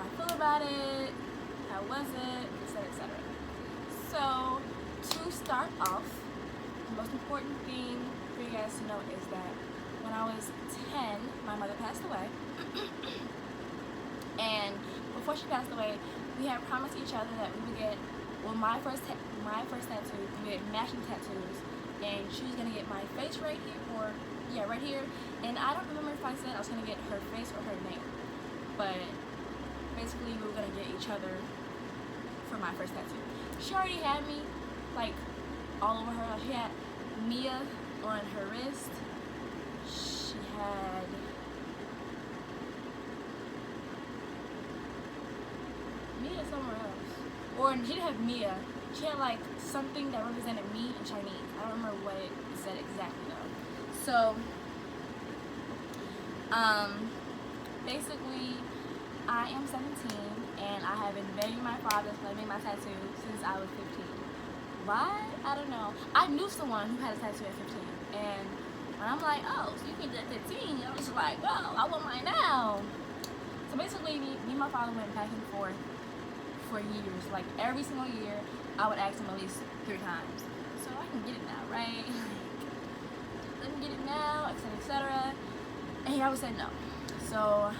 I feel about it, how was it, etc., etc. So, to start off, the most important thing for you guys to know is that when I was 10, my mother passed away. And before she passed away, we had promised each other that we would get, well, my first tattoo, we would get matching tattoos, and she was gonna get my face right here, or yeah, right here. And I don't remember if I said I was gonna get her face or her name, but basically we were gonna get each other for my first tattoo. She already had me, like, all over her. She had Mia on her wrist. She had Mia somewhere else. Or she didn't have Mia. She had like something that represented me in Chinese. I don't remember what it said exactly though. So, basically, I am 17 and I have been begging my father to let me get my tattoo since I was 15. Why? I don't know. I knew someone who had a tattoo at 15, and when I'm like, oh, so you can do it at 15, I was like, oh, I want mine now. So basically, me and my father went back and forth for years. Like every single year, I would ask him at least 3 times. So I can get it now, right? Let me get it now, etc., etc. And he always said no. So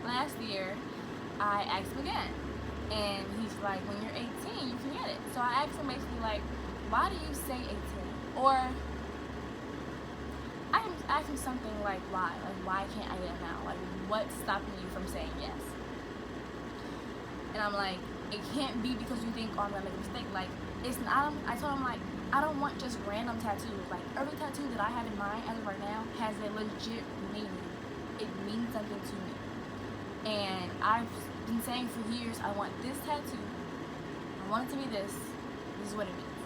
last year, I asked him again, and he's like, when you're 18, you can get it. So I asked him basically like, why do you say 18? Or I asked him something like, why? Like, why can't I get it now? Like, what's stopping you from saying yes? And I'm like, it can't be because you think, oh, I'm gonna make a mistake. Like, it's not. I told him like, I don't want just random tattoos. Like, every tattoo that I have in mind as of right now has a legit meaning. It means something to me. And I've been saying for years, I want this tattoo. I want it to be this. This is what it means.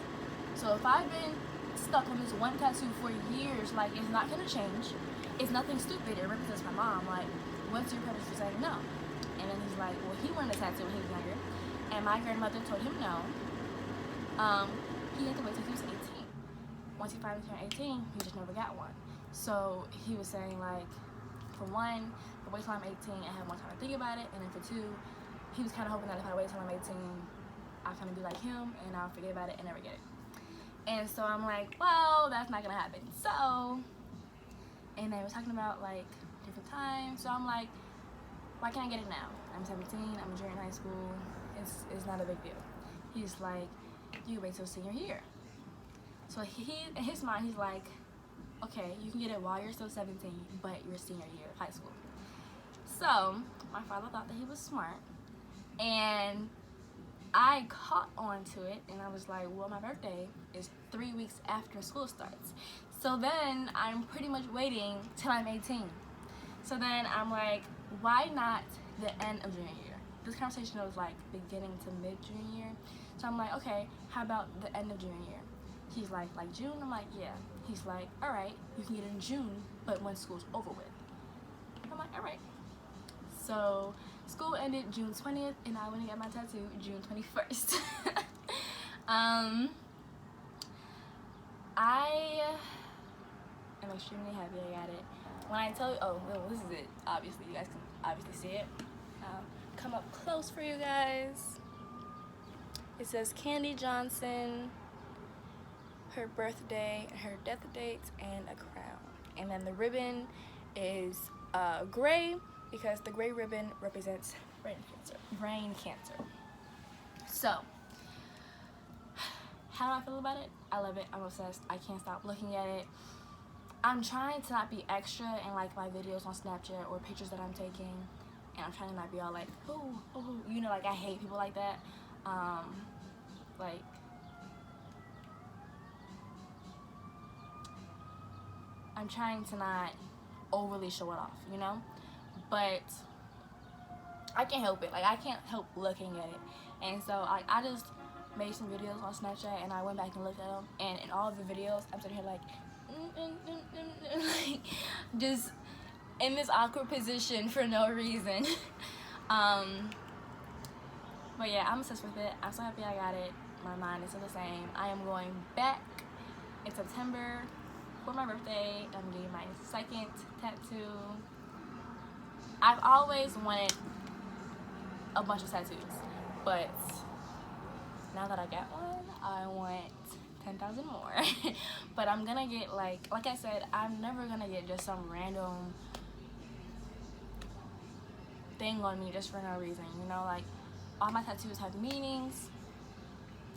So if I've been stuck on this one tattoo for years, like, it's not gonna change. It's nothing stupid. It represents my mom. Like, what's your purpose for saying no? And then he's like, well, he wanted a tattoo when he was younger, and my grandmother told him no. He had to wait till he was 18. Once he finally turned 18, he just never got one. So he was saying like, for one, if I wait till I'm 18, I have more time to think about it, and then for two, he was kind of hoping that if I wait till I'm 18, I'll kind of be like him, and I'll forget about it and never get it. And so I'm like, well, that's not gonna happen. So, and they were talking about like different times. So I'm like, why can't I get it now? I'm 17, I'm a junior in high school, it's not a big deal. He's like, you wait till senior year. So he, in his mind, he's like, okay, you can get it while you're still 17, but your senior year of high school. So my father thought that he was smart, and I caught on to it, and I was like, well, my birthday is 3 weeks after school starts. So then I'm pretty much waiting till I'm 18. So then I'm like, why not the end of junior year? This conversation was like beginning to mid junior year. So I'm like, okay, how about the end of junior year? He's like June? I'm like, yeah. He's like, all right, you can get it in June, but when school's over with. I'm like, all right. So school ended June 20th, and I went and got my tattoo June 21st. I am extremely happy I got it. When I tell you, oh, well, this is it. Obviously, you guys can obviously see it. Come up close for you guys. It says Candy Johnson, her birthday, her death date, and a crown. And then the ribbon is gray, because the gray ribbon represents brain cancer. So, how do I feel about it? I love it. I'm obsessed. I can't stop looking at it. I'm trying to not be extra in like my videos on Snapchat or pictures that I'm taking, and I'm trying to not be all like, oh, you know, like I hate people like that. Like, I'm trying to not overly show it off, you know? But I can't help it. Like, I can't help looking at it. And so I just made some videos on Snapchat, and I went back and looked at them, and in all of the videos, I'm sitting here like, like, just in this awkward position for no reason. But yeah, I'm obsessed with it. I'm so happy I got it. My mind is still the same. I am going back in September for my birthday. I'm getting my second tattoo. I've always wanted a bunch of tattoos. But now that I got one, I want 10,000 more. But I'm gonna get like I said, I'm never gonna get just some random thing on me just for no reason, you know. Like, all my tattoos have meanings,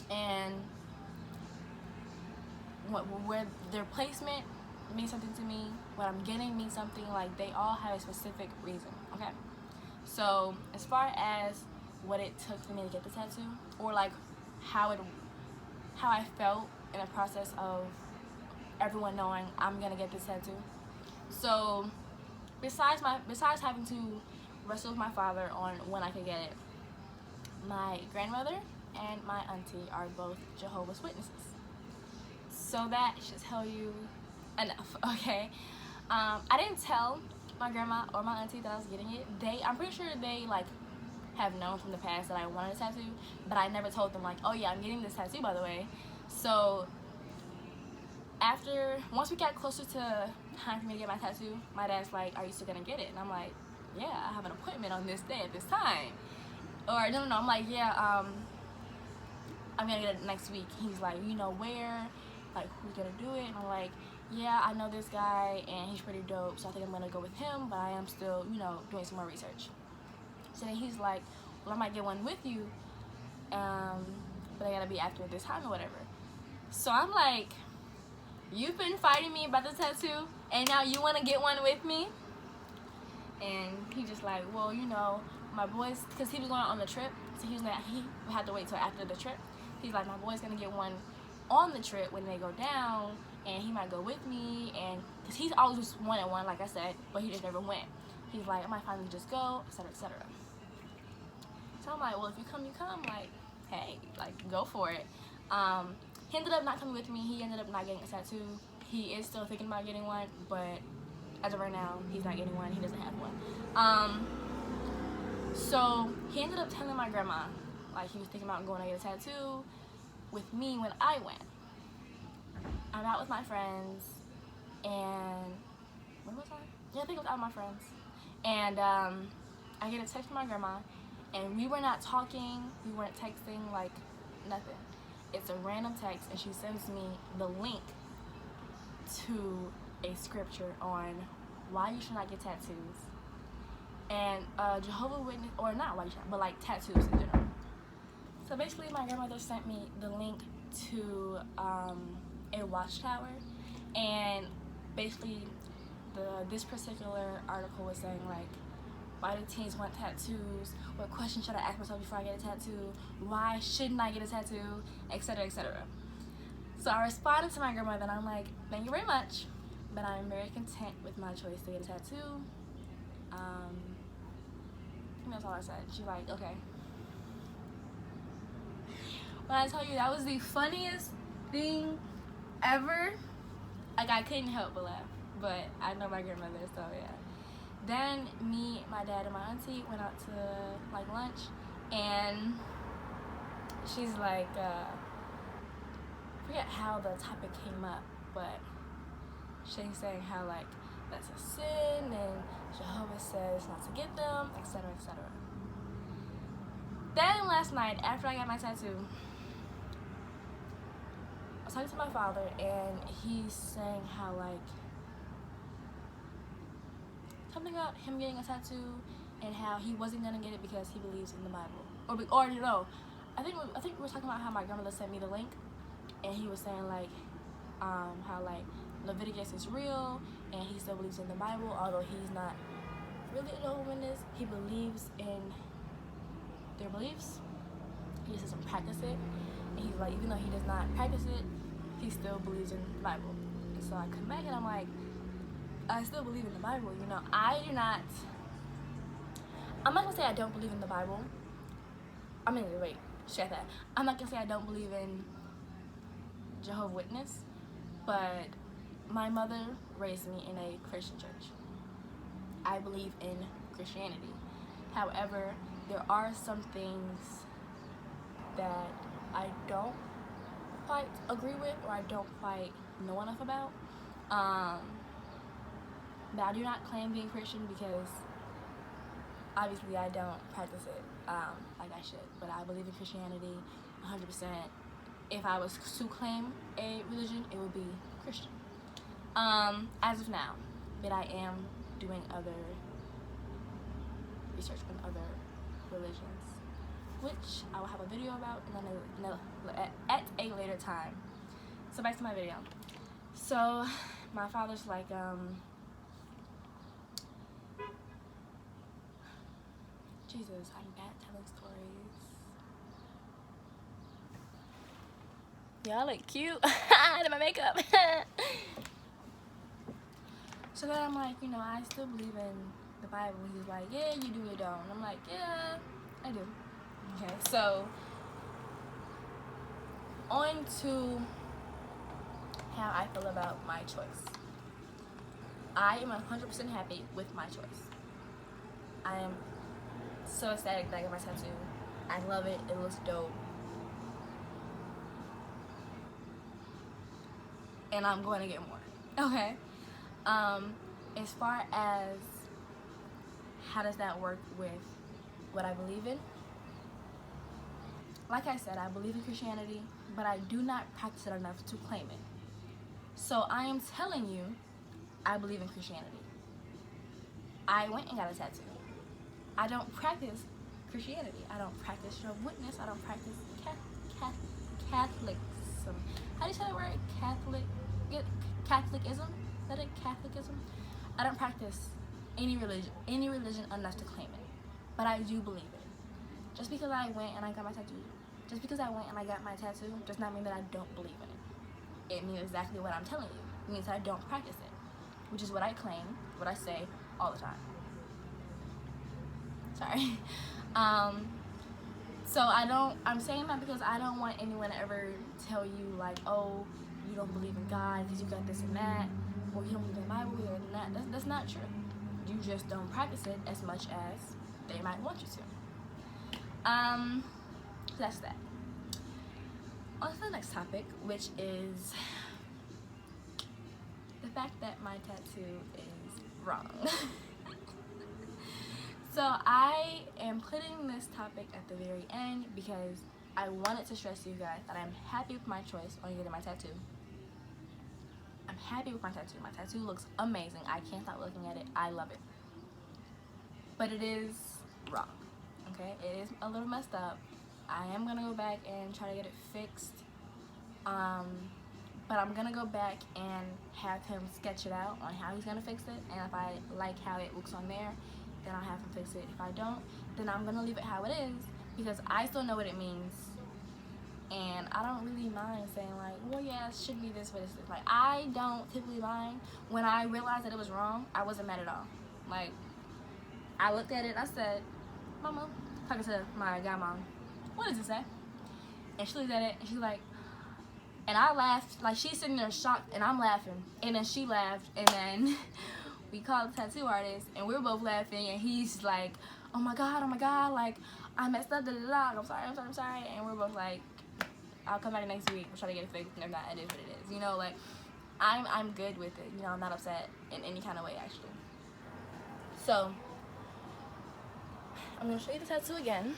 and where their placement means something to me, what I'm getting means something. Like, they all have a specific reason. Okay, so as far as what it took for me to get the tattoo, or like how I felt in the process of everyone knowing I'm gonna get this tattoo. So besides having to wrestle with my father on when I could get it, my grandmother and my auntie are both Jehovah's Witnesses. So that should tell you enough, okay? I didn't tell my grandma or my auntie that I was getting it. I'm pretty sure they like have known from the past that I wanted a tattoo, but I never told them like, oh yeah, I'm getting this tattoo, by the way. So once we got closer to time for me to get my tattoo, my dad's like, are you still gonna get it? And I'm like, yeah, I have an appointment on this day at this time. Or no, I'm like, yeah, I'm gonna get it next week. He's like, you know where? Like, who's gonna do it? And I'm like, yeah, I know this guy and he's pretty dope, so I think I'm gonna go with him, but I am still, you know, doing some more research. So then he's like, well, I might get one with you, but I gotta be after this time or whatever. So I'm like, you've been fighting me about the tattoo, and now you wanna get one with me? And he just like, well, you know, my boys, because he was going on the trip, so he had to wait till after the trip. He's like, my boy's gonna get one on the trip when they go down, and he might go with me, and because he's always just wanted one, like I said, but he just never went. He's like, I might finally just go, etc., etc. So I'm like, well, if you come, you come. Like, hey, like, go for it. He ended up not coming with me. He ended up not getting a tattoo. He is still thinking about getting one, but as of right now, he's not getting one. He doesn't have one. So he ended up telling my grandma, like, he was thinking about going to get a tattoo with me when I went. I'm out with my friends, and where was I? Yeah, I think I was out with my friends. And I get a text from my grandma, and we were not talking, we weren't texting, like, nothing. It's a random text, and she sends me the link to a scripture on why you should not get tattoos. And Jehovah's Witness, or not why you should, but like tattoos in general. So basically, my grandmother sent me the link to a watchtower, and basically this particular article was saying like, why do teens want tattoos? What questions should I ask myself before I get a tattoo? Why shouldn't I get a tattoo? Etc., etc. So I responded to my grandmother, and I'm like, thank you very much, but I'm very content with my choice to get a tattoo. That's all I said. She's like, okay. When I tell you that was the funniest thing ever, like, I couldn't help but laugh. But I know my grandmother, so yeah. Then me, my dad, and my auntie went out to like lunch, and she's like, I forget how the topic came up, but she's saying how like that's a sin, and Jehovah says not to get them, etc., etc. Then last night, after I got my tattoo, I was talking to my father, and he's saying how like something about him getting a tattoo, and how he wasn't gonna get it because he believes in the Bible, or you know, I think we were talking about how my grandmother sent me the link, and he was saying like how like Leviticus is real, and he still believes in the Bible, although he's not really a Jehovah's Witness. He believes in their beliefs, he just doesn't practice it, and he's like, even though he does not practice it, he still believes in the Bible. And so I come back, and I'm like, I still believe in the Bible, you know. I'm not gonna say I don't believe in the Bible. I'm not gonna say I don't believe in Jehovah's Witness, but my mother raised me in a Christian church. I believe in Christianity. However, there are some things that I don't quite agree with, or I don't quite know enough about. But I do not claim being Christian because obviously I don't practice it. like I should. But I believe in Christianity 100%. If I was to claim a religion, it would be Christian. As of now, but I am doing other research on other religions, which I will have a video about at a later time. So back to my video. So my father's like, Jesus, I'm bad telling stories. Y'all look cute. I did my makeup. So then I'm like, you know, I still believe in the Bible. He's like, yeah, you do, you don't. And I'm like, yeah, I do. Okay, so on to how I feel about my choice. I am 100% happy with my choice. I am so ecstatic that I got my tattoo. I love it. It looks dope. And I'm going to get more. Okay. As far as how does that work with what I believe in? Like I said, I believe in Christianity, but I do not practice it enough to claim it. So I am telling you, I believe in Christianity. I went and got a tattoo. I don't practice Christianity. I don't practice Jehovah's Witness. I don't practice Catholicism. How do you say that word? Catholicism? Is that it? Catholicism? I don't practice any religion enough to claim it. But I do believe it. Just because I went and I got my tattoo, does not mean that I don't believe in it. It means exactly what I'm telling you. It means that I don't practice it, which is what I claim, what I say all the time. Sorry. So I'm saying that because I don't want anyone to ever tell you like, oh, you don't believe in God because you got this and that, or you don't believe in the Bible and that. That's not true. You just don't practice it as much as they might want you to. That's that. On to the next topic, which is the fact that my tattoo is wrong. So I am putting this topic at the very end because I wanted to stress to you guys that I'm happy with my choice on getting my tattoo. I'm happy with my tattoo. My tattoo looks amazing. I can't stop looking at it. I love it. But it is wrong. Okay? It is a little messed up. I am gonna go back and try to get it fixed. But I'm gonna go back and have him sketch it out on how he's gonna fix it. And if I like how it looks on there, then I'll have him fix it. If I don't, then I'm gonna leave it how it is because I still know what it means. And I don't really mind saying like, well, yeah, it should be this, but it's this. Like, I don't typically mind. When I realized that it was wrong, I wasn't mad at all. Like, I looked at it, I said, Mama, talking to my godmom, what does it say? And she looked at it, and she's like, and I laughed. Like, she's sitting there shocked, and I'm laughing. And then she laughed, and then we called the tattoo artist, and we were both laughing, and he's like, oh my God, like, I messed up, I'm sorry. And we're both like, I'll come back next week, we'll try to get it fixed, and if not, it is what it is. You know, like, I'm good with it. You know, I'm not upset in any kind of way, actually. So, I'm going to show you the tattoo again.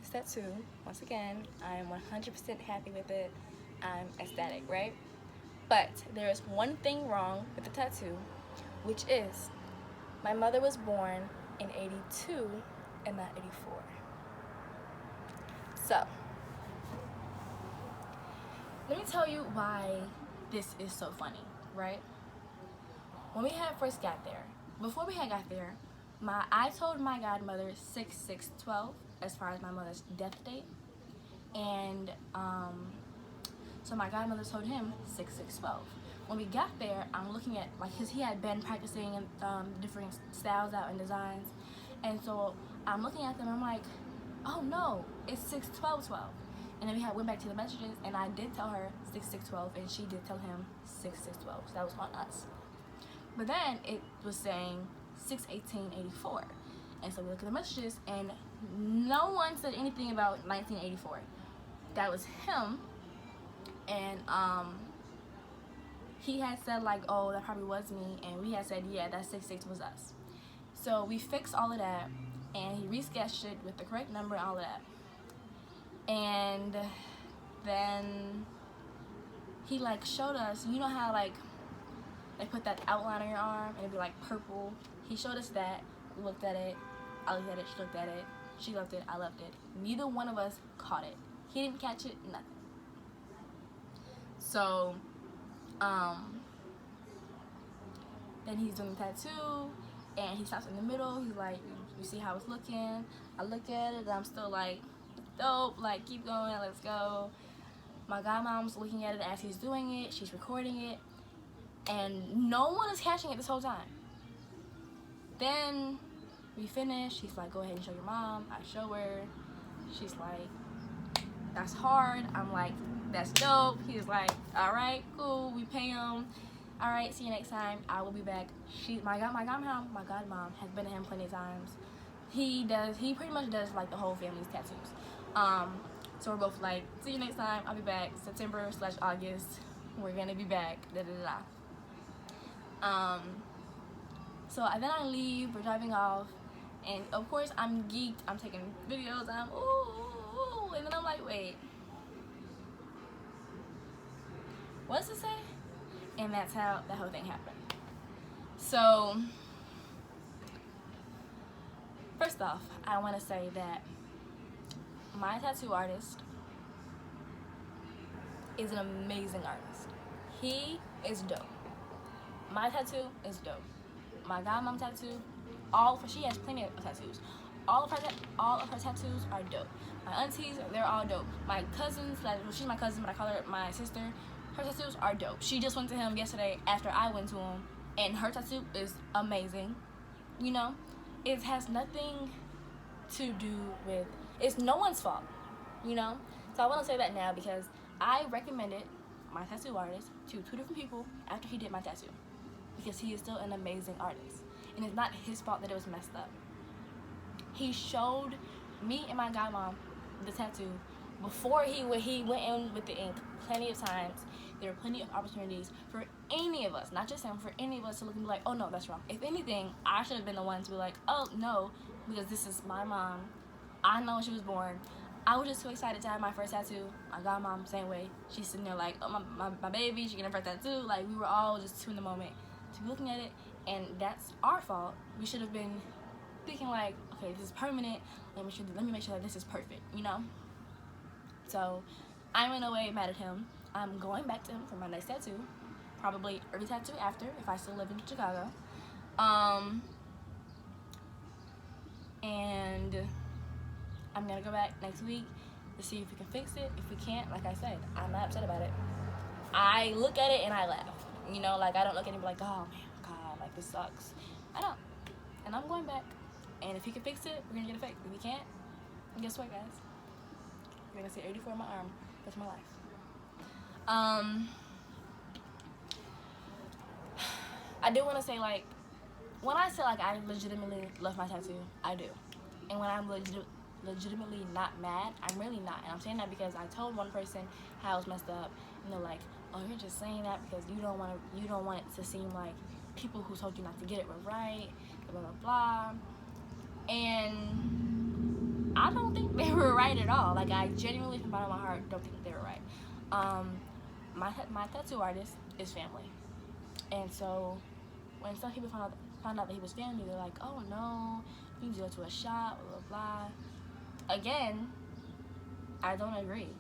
This tattoo, once again, I'm 100% happy with it. I'm ecstatic, right? But there is one thing wrong with the tattoo, which is my mother was born in 82 and not 84. So, let me tell you why this is so funny, right? When we had first got there, before we had got there, I told my godmother 6/6/12 as far as my mother's death date, and so my godmother told him 6/6/12. When we got there, I'm looking at, like, cause he had been practicing different styles out and designs, and so I'm looking at them. I'm like, oh no, it's 6/12/12. And then we went back to the messages, and I did tell her 6/6/12, and she did tell him 6/6/12. So that was on us. But then it was saying 6/18/84, and so we look at the messages, and no one said anything about 1984. That was him, and he had said like, oh, that probably was me, and we had said, yeah, that 6/6 was us. So we fixed all of that. and he resketched it with the correct number and all of that. And then he like showed us, you know how like they put that outline on your arm and it'd be like purple. He showed us that. We looked at it. I looked at it. She looked at it. She left it. I left it. Neither one of us caught it. He didn't catch it. Nothing. So, then he's doing the tattoo, and he stops in the middle. He's like, "You see how it's looking?" I look at it, and I'm still like, "Dope! Like, keep going. Let's go." My godmom's looking at it as he's doing it. She's recording it, and no one is catching it this whole time. Then we finish. She's like, "Go ahead and show your mom." I show her. She's like, "That's hard." I'm like, "That's dope." He's like, "All right, cool." We pay him. "All right, see you next time. I will be back." My godmom has been to him plenty of times. He pretty much does like the whole family's tattoos. So we're both like, "See you next time. I'll be back September/August. We're gonna be back." So then I leave. We're driving off, and of course I'm geeked. I'm taking videos. I'm ooh, and then I'm like, wait, what does it say? And that's how that whole thing happened. So, first off, I want to say that my tattoo artist is an amazing artist. He is dope. My tattoo is dope. My godmom tattoo, she has plenty of tattoos. All of her tattoos are dope. My aunties, they're all dope. My cousins, she's my cousin, but I call her my sister. Her tattoos are dope. She just went to him yesterday after I went to him, and her tattoo is amazing. You know, it has nothing to do with, it's no one's fault, you know? So I want to say that now because I recommended my tattoo artist to 2 different people after he did my tattoo, because he is still an amazing artist, and it's not his fault that it was messed up. He showed me and my godmom the tattoo before he went in with the ink plenty of times. There were plenty of opportunities for any of us, not just him, for any of us to look and be like, "Oh no, that's wrong." If anything, I should have been the one to be like, "Oh no," because this is my mom. I know when she was born. I was just too excited to have my first tattoo. My godmom, same way. She's sitting there like, "Oh, my baby, she getting her first tattoo." Like, we were all just too in the moment to be looking at it, and that's our fault. We should have been thinking like, "Okay, this is permanent. Let me make sure that this is perfect," you know? So, I'm in a way mad at him. I'm going back to him for my next tattoo. Probably early tattoo after, if I still live in Chicago. And I'm gonna go back next week to see if we can fix it. If we can't, like I said, I'm not upset about it. I look at it and I laugh. You know, like I don't look at it and be like, "Oh man, God, like this sucks." I don't. And I'm going back. And if he can fix it, we're gonna get it fixed. If he can't, guess what, guys? You're gonna see 84 on my arm. That's my life. I do want to say, like, when I say like I legitimately love my tattoo, I do. And when I'm legitimately not mad, I'm really not. And I'm saying that because I told one person how it was messed up, and they're like, "Oh, you're just saying that because you don't want it to seem like people who told you not to get it were right, blah blah blah." And I don't think they were right at all. Like, I genuinely, from the bottom of my heart, don't think they were right. My tattoo artist is family, and so when some people found out that he was family, they're like, "Oh no, you need to go to a shop, blah blah blah." Again, I don't agree.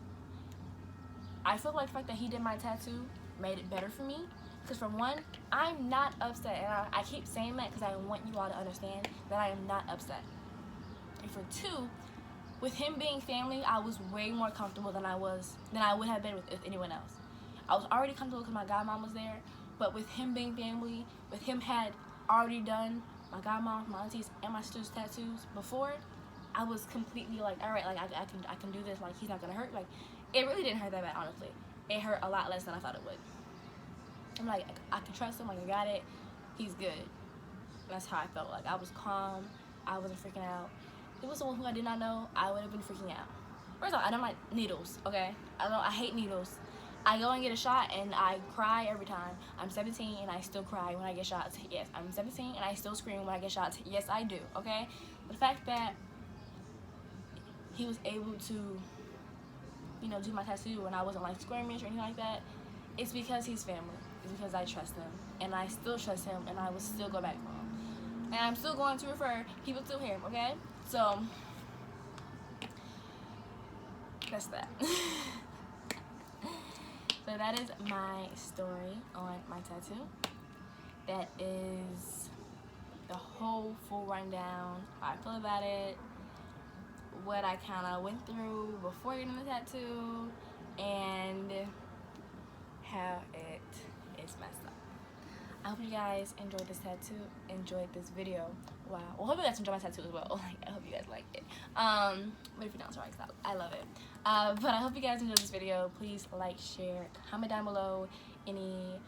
I feel like the fact that he did my tattoo made it better for me, because for one, I'm not upset, and I keep saying that because I want you all to understand that I am not upset. And for two, with him being family, I was way more comfortable than I would have been with anyone else. I was already comfortable because my godmom was there, but with him being family, with him had already done my godmom, my aunties, and my sister's tattoos before, I was completely like, all right, like I can do this. Like, he's not gonna hurt. Like, it really didn't hurt that bad, honestly. It hurt a lot less than I thought it would. I'm like, I can trust him. Like, I got it. He's good. That's how I felt. Like, I was calm. I wasn't freaking out. If it was someone who I did not know, I would have been freaking out. First of all, I don't like needles, okay? I hate needles. I go and get a shot and I cry every time. I'm 17 and I still cry when I get shots. Yes, I'm 17 and I still scream when I get shots. Yes, I do, okay? the fact that he was able to, you know, do my tattoo and I wasn't like squirmish or anything like that, it's because he's family. It's because I trust him, and I still trust him, and I will still go back for him. And I'm still going to refer people to him, okay? So, that's that. So that is my story on my tattoo. That is the whole full rundown, how I feel about it, what I kind of went through before getting the tattoo, and how it is messed up. I hope you guys enjoyed this tattoo, enjoyed this video. Wow. Well, I hope you guys enjoy my tattoo as well. Like, I hope you guys like it. But if you don't, sorry, because I love it. But I hope you guys enjoyed this video. Please like, share, comment down below any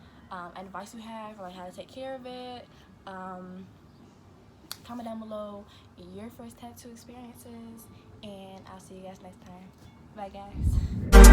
advice you have, or like how to take care of it. Comment down below your first tattoo experiences, and I'll see you guys next time. Bye, guys.